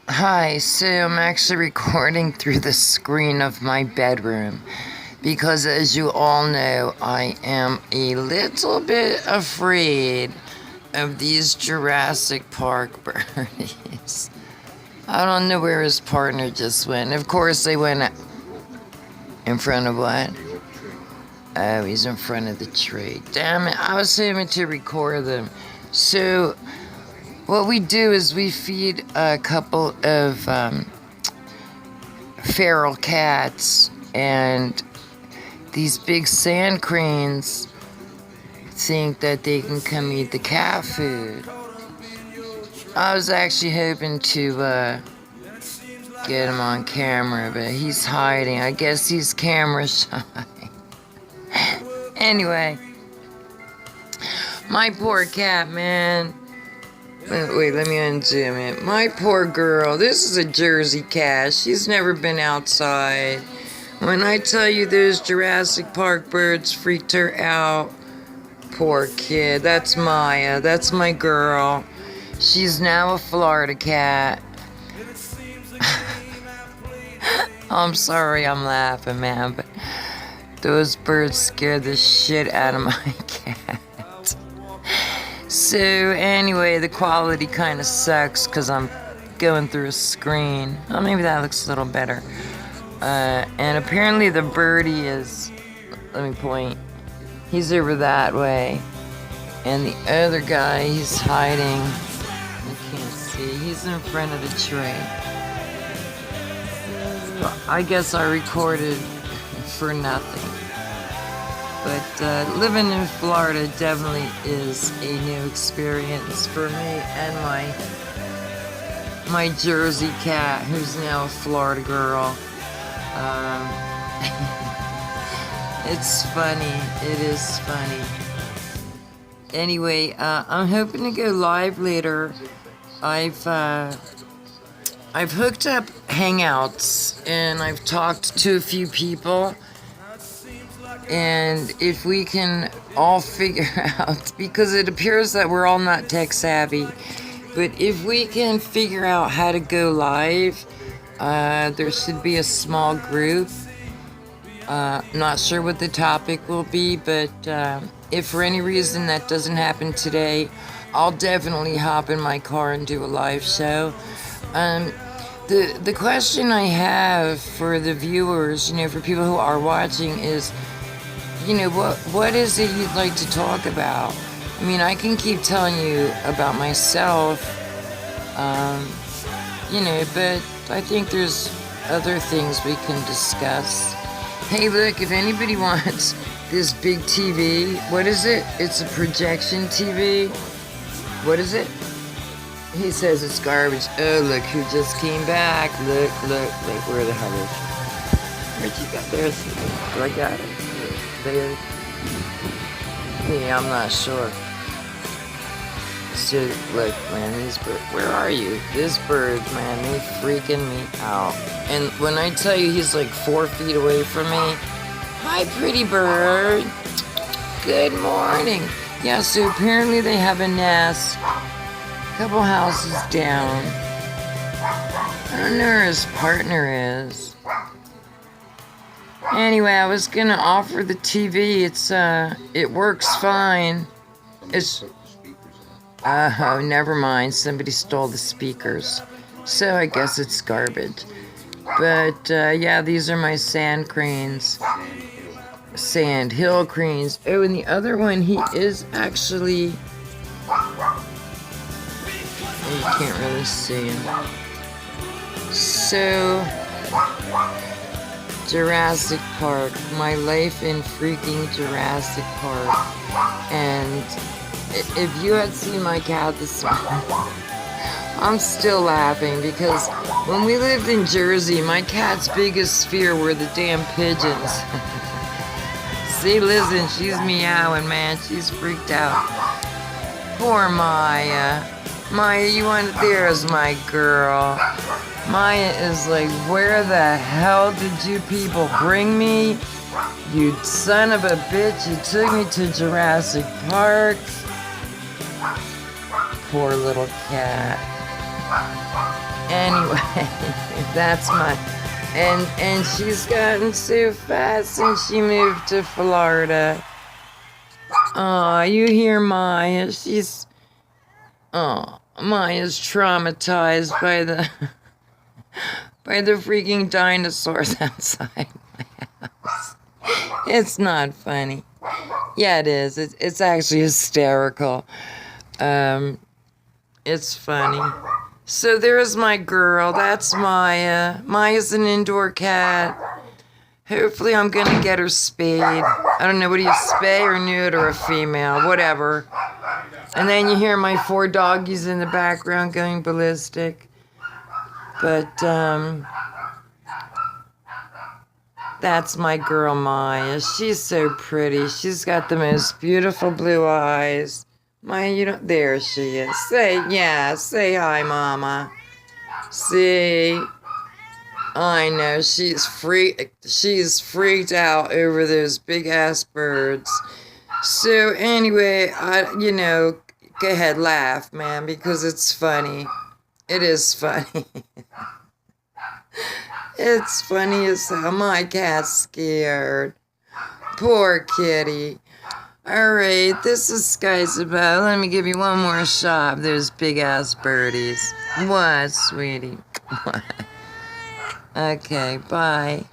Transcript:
Hi, so I'm actually recording through the screen of my bedroom because, as you all know, I am a little bit afraid of these Jurassic Park birdies. I don't know where his partner just went. Of course, they went in front of what? Oh, he's in front of the tree. Damn it, I was hoping to record them. So, what we do is we feed a couple of feral cats, and these big sand cranes think that they can come eat the cat food. I was actually hoping to get him on camera, but he's hiding. I guess he's camera shy. Anyway, my poor cat, man. Wait, let me unzoom it. My poor girl. This is a Jersey cat. She's never been outside. When I tell you those Jurassic Park birds freaked her out, poor kid. That's Maya. That's my girl. She's now a Florida cat. I'm sorry I'm laughing, man, but those birds scared the shit out of my cat. So anyway, the quality kind of sucks because I'm going through a screen. Oh, maybe that looks a little better. And apparently the birdie is, let me point, he's over that way. And the other guy, he's hiding. You can't see. He's in front of the tree. I guess I recorded for nothing. But living in Florida definitely is a new experience for me and my Jersey cat, who's now a Florida girl. It's funny. It is funny. Anyway, I'm hoping to go live later. I've hooked up Hangouts and I've talked to a few people. And if we can all figure out, because it appears that we're all not tech savvy, but if we can figure out how to go live, there should be a small group. Not sure what the topic will be, but if for any reason that doesn't happen today, I'll definitely hop in my car and do a live show. The question I have for the viewers, for people who are watching is, what is it you'd like to talk about? I mean, I can keep telling you about myself, but I think there's other things we can discuss. Hey, look, if anybody wants this big TV, what is it? It's a projection TV. What is it? He says it's garbage. Oh, look who just came back. Look, where the hell is she? Where'd you go? There's, I got it. There. Yeah, I'm not sure. So, look, man, these birds, where are you? This bird, man, they freaking me out. And when I tell you he's like 4 feet away from me, hi, pretty bird. Good morning. Yeah, so apparently they have a nest a couple houses down. I don't know where his partner is. Anyway, I was gonna offer the TV. It works fine. Oh, never mind. Somebody stole the speakers. So I guess it's garbage. But, yeah, these are my sand cranes. Sand hill cranes. Oh, and the other one, he is actually... You can't really see him. So... Jurassic Park, my life in freaking Jurassic Park. And if you had seen my cat this morning, I'm still laughing because when we lived in Jersey, my cat's biggest fear were the damn pigeons. See, listen, she's meowing, man. She's freaked out. Poor Maya. Maya, there's my girl. Maya is like, where the hell did you people bring me? You son of a bitch, you took me to Jurassic Park. Poor little cat. Anyway, that's my... And she's gotten so fat since she moved to Florida. Aw, you hear Maya? She's... Oh, Maya's traumatized by the... by the freaking dinosaurs outside my house. It's not funny. Yeah, it is. It's actually hysterical. It's funny. So there's my girl. That's Maya. Maya's an indoor cat. Hopefully I'm going to get her spayed. I don't know, what do you spay or neuter a female? Whatever. And then you hear my 4 doggies in the background going ballistic. But, that's my girl Maya. She's so pretty. She's got the most beautiful blue eyes. Maya, you don't... There she is. Say hi, Mama. See? I know, she's freaked out over those big-ass birds. So, anyway, go ahead, laugh, man, because it's funny. It is funny. It's funny as hell. My cat's scared. Poor kitty. Alright, this is Skies About. Let me give you one more shot of those big-ass birdies. What, sweetie? What? Okay, bye.